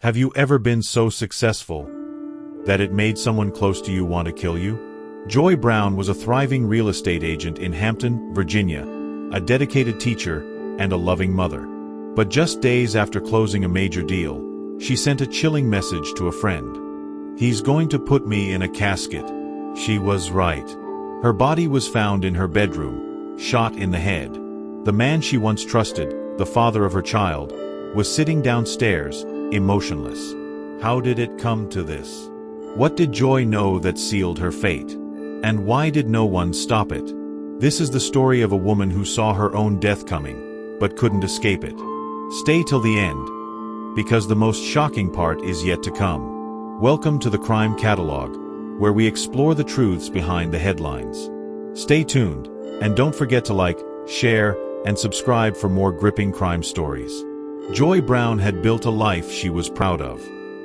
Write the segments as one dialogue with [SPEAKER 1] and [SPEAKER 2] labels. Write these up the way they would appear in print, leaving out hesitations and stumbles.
[SPEAKER 1] Have you ever been so successful that it made someone close to you want to kill you? Joy Brown was a thriving real estate agent in Hampton, Virginia, a dedicated teacher and a loving mother. But just days after closing a major deal, she sent a chilling message to a friend. "He's going to put me in a casket." She was right. Her body was found in her bedroom, shot in the head. The man she once trusted, the father of her child, was sitting downstairs, emotionless. How did it come to this? What did Joy know that sealed her fate? And why did no one stop it? This is the story of a woman who saw her own death coming, but couldn't escape it. Stay till the end, because the most shocking part is yet to come. Welcome to the Crime Catalog, where we explore the truths behind the headlines. Stay tuned, and don't forget to like, share, and subscribe for more gripping crime stories. Joy Brown had built a life she was proud of.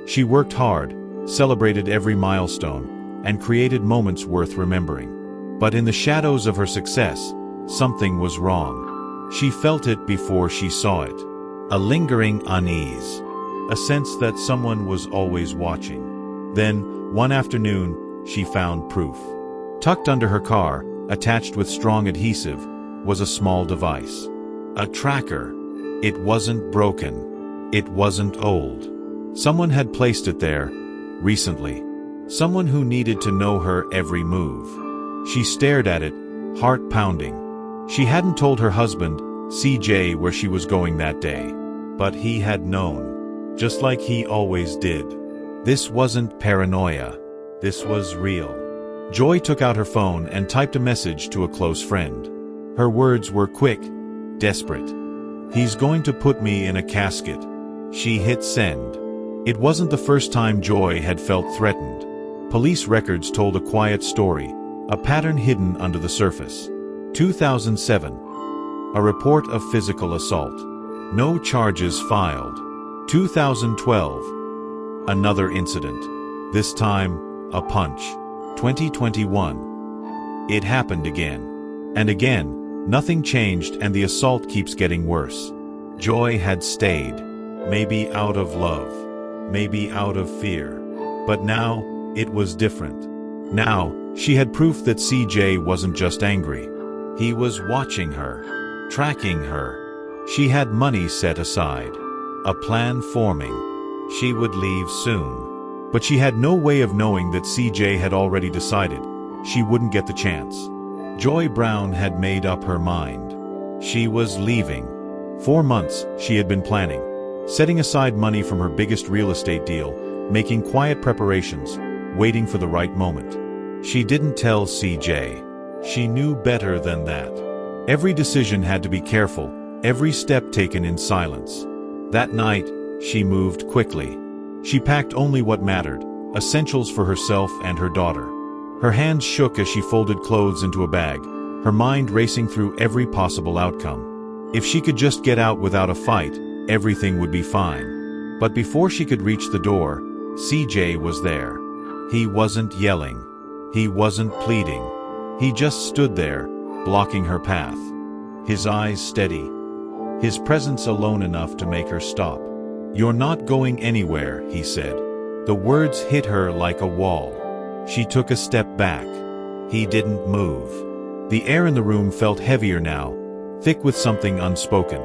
[SPEAKER 1] She worked hard, celebrated every milestone, and created moments worth remembering. But in the shadows of her success, something was wrong. She felt it before she saw it. A lingering unease. A sense that someone was always watching. Then, one afternoon, she found proof. Tucked under her car, attached with strong adhesive, was a small device. A tracker. It wasn't broken. It wasn't old. Someone had placed it there, recently. Someone who needed to know her every move. She stared at it, heart pounding. She hadn't told her husband, CJ, where she was going that day. But he had known. Just like he always did. This wasn't paranoia. This was real. Joy took out her phone and typed a message to a close friend. Her words were quick, desperate. "He's going to put me in a casket." She hit send. It wasn't the first time Joy had felt threatened. Police records told a quiet story, a pattern hidden under the surface. 2007. A report of physical assault. No charges filed. 2012. Another incident. This time, a punch. 2021. It happened again. And again. Nothing changed, and the assault keeps getting worse. Joy had stayed. Maybe out of love. Maybe out of fear. But now, it was different. Now, she had proof that CJ wasn't just angry. He was watching her. Tracking her. She had money set aside. A plan forming. She would leave soon. But she had no way of knowing that CJ had already decided she wouldn't get the chance. Joy Brown had made up her mind. She was leaving. 4 months she had been planning, setting aside money from her biggest real estate deal, making quiet preparations, waiting for the right moment. She didn't tell CJ. She knew better than that. Every decision had to be careful, every step taken in silence. That night, she moved quickly. She packed only what mattered, essentials for herself and her daughter. Her hands shook as she folded clothes into a bag, her mind racing through every possible outcome. If she could just get out without a fight, everything would be fine. But before she could reach the door, CJ was there. He wasn't yelling. He wasn't pleading. He just stood there, blocking her path. His eyes steady. His presence alone enough to make her stop. "You're not going anywhere," he said. The words hit her like a wall. She took a step back. He didn't move. The air in the room felt heavier now, thick with something unspoken.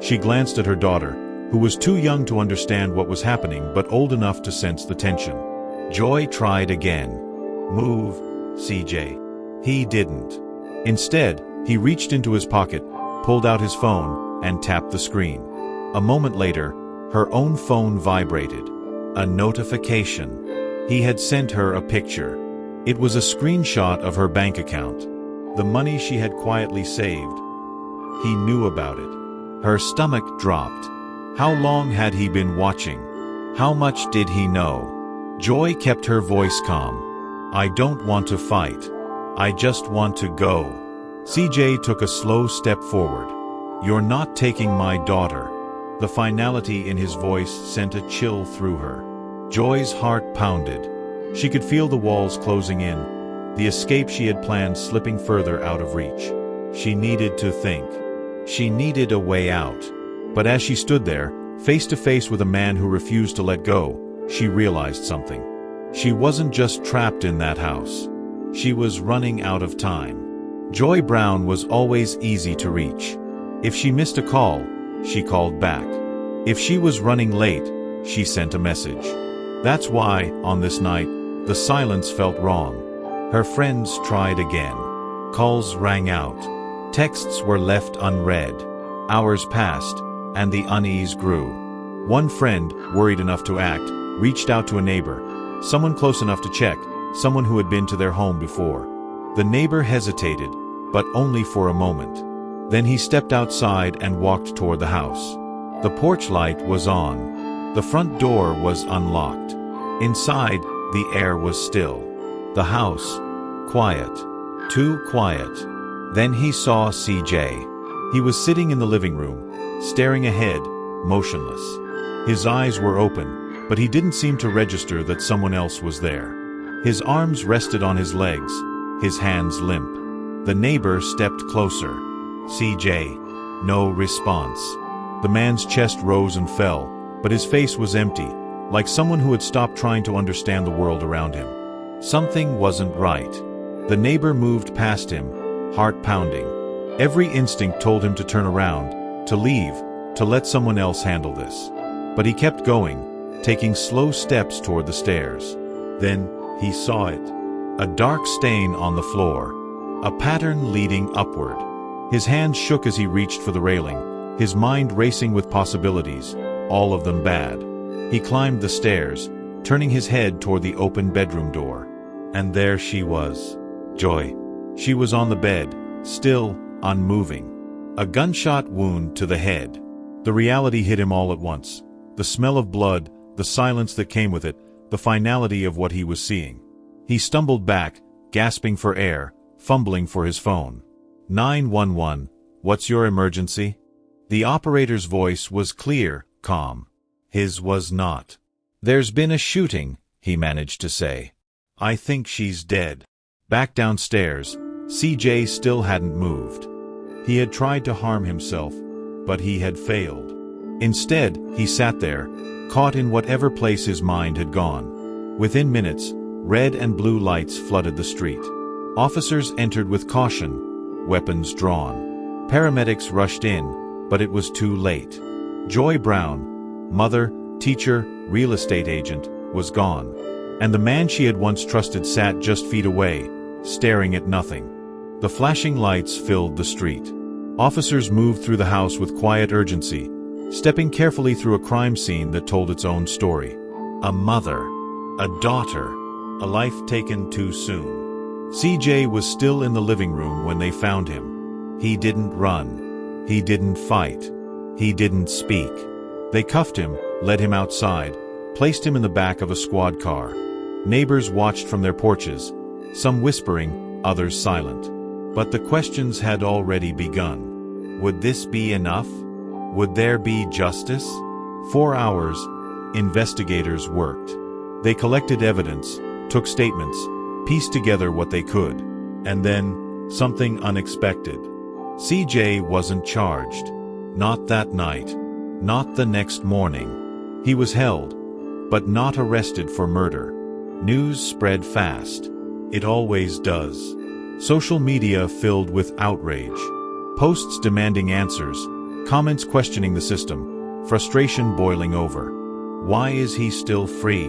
[SPEAKER 1] She glanced at her daughter, who was too young to understand what was happening but old enough to sense the tension. Joy tried again. "Move, CJ." He didn't. Instead, he reached into his pocket, pulled out his phone, and tapped the screen. A moment later, her own phone vibrated. A notification. He had sent her a picture. It was a screenshot of her bank account. The money she had quietly saved. He knew about it. Her stomach dropped. How long had he been watching? How much did he know? Joy kept her voice calm. "I don't want to fight. I just want to go." CJ took a slow step forward. "You're not taking my daughter." The finality in his voice sent a chill through her. Joy's heart pounded. She could feel the walls closing in, the escape she had planned slipping further out of reach. She needed to think. She needed a way out. But as she stood there, Face to face with a man who refused to let go, she realized something. She wasn't just trapped in that house. She was running out of time. Joy Brown was always easy to reach. If she missed a call, she called back. If she was running late, she sent a message. That's why, on this night, the silence felt wrong. Her friends tried again. Calls rang out. Texts were left unread. Hours passed, and the unease grew. One friend, worried enough to act, reached out to a neighbor, someone close enough to check, someone who had been to their home before. The neighbor hesitated, but only for a moment. Then he stepped outside and walked toward the house. The porch light was on. The front door was unlocked. Inside, the air was still. The house, quiet. Too quiet. Then he saw CJ. He was sitting in the living room, staring ahead, motionless. His eyes were open, but he didn't seem to register that someone else was there. His arms rested on his legs, his hands limp. The neighbor stepped closer. CJ. No response. The man's chest rose and fell, but his face was empty, like someone who had stopped trying to understand the world around him. Something wasn't right. The neighbor moved past him, heart pounding. Every instinct told him to turn around, to leave, to let someone else handle this. But he kept going, taking slow steps toward the stairs. Then, he saw it. A dark stain on the floor. A pattern leading upward. His hands shook as he reached for the railing, his mind racing with possibilities, all of them bad. He climbed the stairs, turning his head toward the open bedroom door. And there she was. Joy. She was on the bed, still, unmoving. A gunshot wound to the head. The reality hit him all at once. The smell of blood, the silence that came with it, the finality of what he was seeing. He stumbled back, gasping for air, fumbling for his phone. 911, what's your emergency? The operator's voice was clear, calm. His was not. There's been a shooting, he managed to say. I think she's dead. Back downstairs, CJ still hadn't moved. He had tried to harm himself, but he had failed. Instead, he sat there, caught in whatever place his mind had gone. Within minutes, red and blue lights flooded the street. Officers entered with caution, weapons drawn. Paramedics rushed in, but it was too late. Joy Brown, mother, teacher, real estate agent, was gone. And the man she had once trusted sat just feet away, staring at nothing. The flashing lights filled the street. Officers moved through the house with quiet urgency, stepping carefully through a crime scene that told its own story. A mother, a daughter, a life taken too soon. CJ was still in the living room when they found him. He didn't run. He didn't fight. He didn't speak. They cuffed him, led him outside, placed him in the back of a squad car. Neighbors watched from their porches, some whispering, others silent. But the questions had already begun. Would this be enough? Would there be justice? 4 hours, investigators worked. They collected evidence, took statements, pieced together what they could. And then, something unexpected. CJ wasn't charged. Not that night. Not the next morning. He was held, but not arrested for murder. News spread fast. It always does. Social media filled with outrage. Posts demanding answers, comments questioning the system, frustration boiling over. Why is he still free?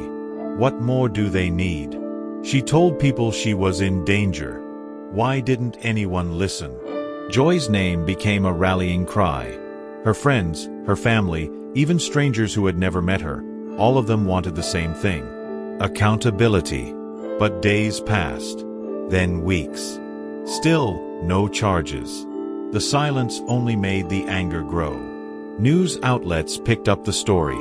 [SPEAKER 1] What more do they need? She told people she was in danger. Why didn't anyone listen? Joy's name became a rallying cry. Her friends, her family, even strangers who had never met her, all of them wanted the same thing. Accountability. But days passed. Then weeks. Still, no charges. The silence only made the anger grow. News outlets picked up the story.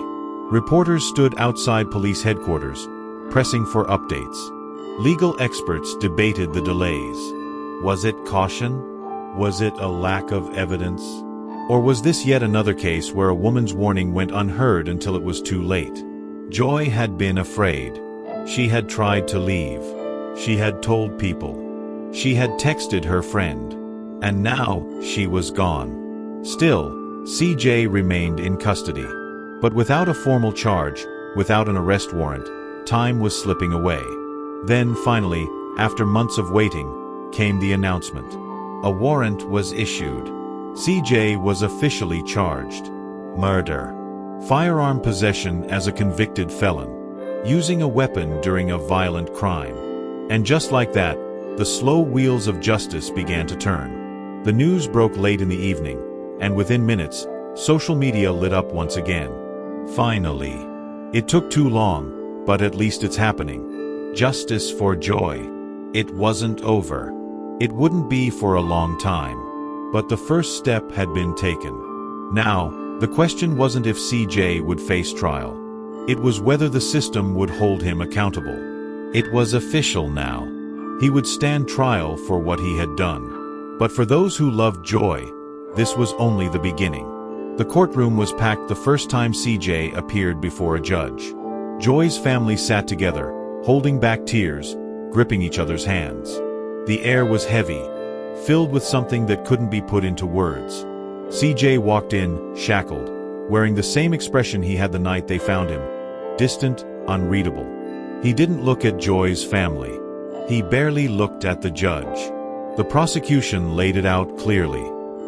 [SPEAKER 1] Reporters stood outside police headquarters, pressing for updates. Legal experts debated the delays. Was it caution? Was it a lack of evidence? Or was this yet another case where a woman's warning went unheard until it was too late? Joy had been afraid. She had tried to leave. She had told people. She had texted her friend. And now, she was gone. Still, CJ remained in custody. But without a formal charge, without an arrest warrant, time was slipping away. Then, finally, after months of waiting, came the announcement. A warrant was issued. CJ was officially charged. Murder. Firearm possession as a convicted felon. Using a weapon during a violent crime. And just like that, the slow wheels of justice began to turn. The news broke late in the evening, and within minutes, social media lit up once again. Finally. It took too long, but at least it's happening. Justice for Joy. It wasn't over. It wouldn't be for a long time. But the first step had been taken. Now, the question wasn't if CJ would face trial. It was whether the system would hold him accountable. It was official now. He would stand trial for what he had done. But for those who loved Joy, this was only the beginning. The courtroom was packed the first time CJ appeared before a judge. Joy's family sat together, holding back tears, gripping each other's hands. The air was heavy, filled with something that couldn't be put into words. CJ walked in, shackled, wearing the same expression he had the night they found him, distant, unreadable. He didn't look at Joy's family. He barely looked at the judge. The prosecution laid it out clearly.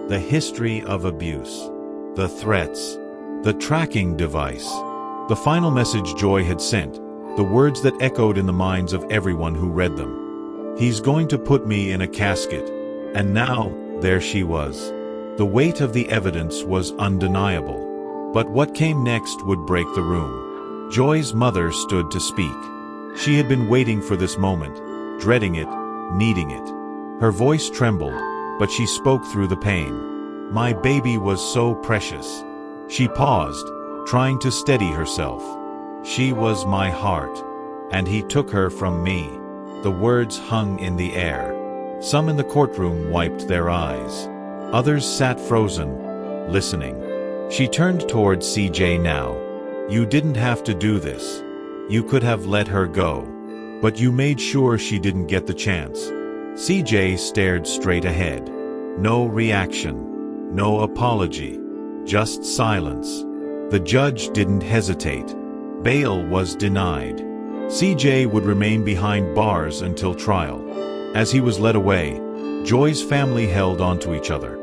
[SPEAKER 1] The history of abuse. The threats. The tracking device. The final message Joy had sent. The words that echoed in the minds of everyone who read them. He's going to put me in a casket. And now, there she was. The weight of the evidence was undeniable. But what came next would break the room. Joy's mother stood to speak. She had been waiting for this moment, dreading it, needing it. Her voice trembled, but she spoke through the pain. My baby was so precious. She paused, trying to steady herself. She was my heart, and he took her from me. The words hung in the air. Some in the courtroom wiped their eyes. Others sat frozen, listening. She turned toward CJ now. You didn't have to do this. You could have let her go. But you made sure she didn't get the chance. CJ stared straight ahead. No reaction. No apology. Just silence. The judge didn't hesitate. Bail was denied. CJ would remain behind bars until trial. As he was led away, Joy's family held onto each other.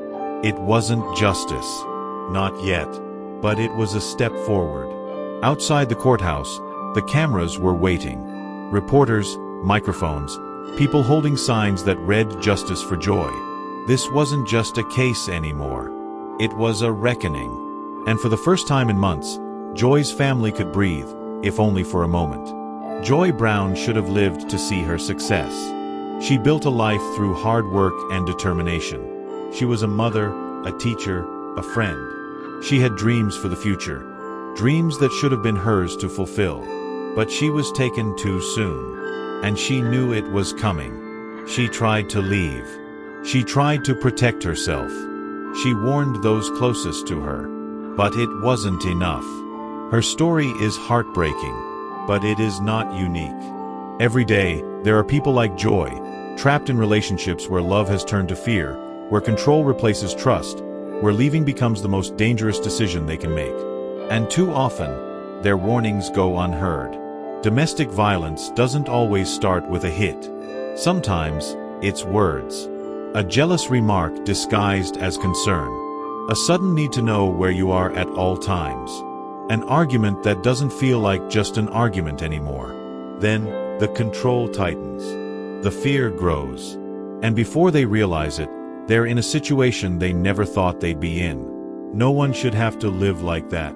[SPEAKER 1] It wasn't justice. Not yet. But it was a step forward. Outside the courthouse, the cameras were waiting. Reporters, microphones, people holding signs that read justice for Joy. This wasn't just a case anymore. It was a reckoning. And for the first time in months, Joy's family could breathe, if only for a moment. Joy Brown should have lived to see her success. She built a life through hard work and determination. She was a mother, a teacher, a friend. She had dreams for the future, dreams that should have been hers to fulfill. But she was taken too soon. And she knew it was coming. She tried to leave. She tried to protect herself. She warned those closest to her. But it wasn't enough. Her story is heartbreaking, but it is not unique. Every day, there are people like Joy, trapped in relationships where love has turned to fear, where control replaces trust, where leaving becomes the most dangerous decision they can make. And too often, their warnings go unheard. Domestic violence doesn't always start with a hit. Sometimes, it's words. A jealous remark disguised as concern. A sudden need to know where you are at all times. An argument that doesn't feel like just an argument anymore. Then, the control tightens. The fear grows. And before they realize it, they're in a situation they never thought they'd be in. No one should have to live like that.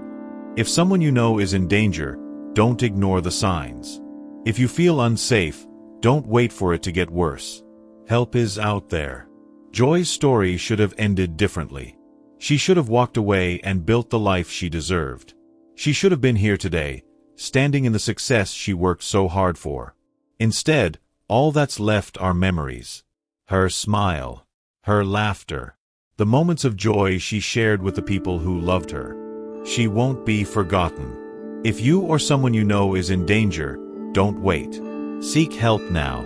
[SPEAKER 1] If someone you know is in danger, don't ignore the signs. If you feel unsafe, don't wait for it to get worse. Help is out there. Joy's story should have ended differently. She should have walked away and built the life she deserved. She should have been here today, standing in the success she worked so hard for. Instead, all that's left are memories. Her smile. Her laughter. The moments of joy she shared with the people who loved her. She won't be forgotten. If you or someone you know is in danger, don't wait. Seek help now.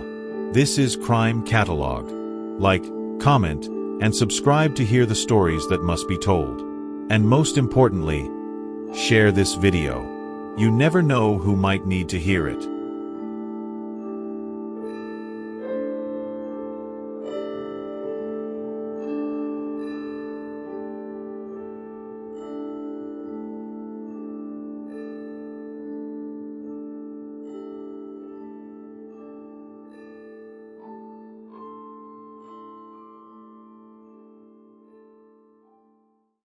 [SPEAKER 1] This is Crime Catalog. Like, comment, and subscribe to hear the stories that must be told. And most importantly, Share this video. You never know who might need to hear it.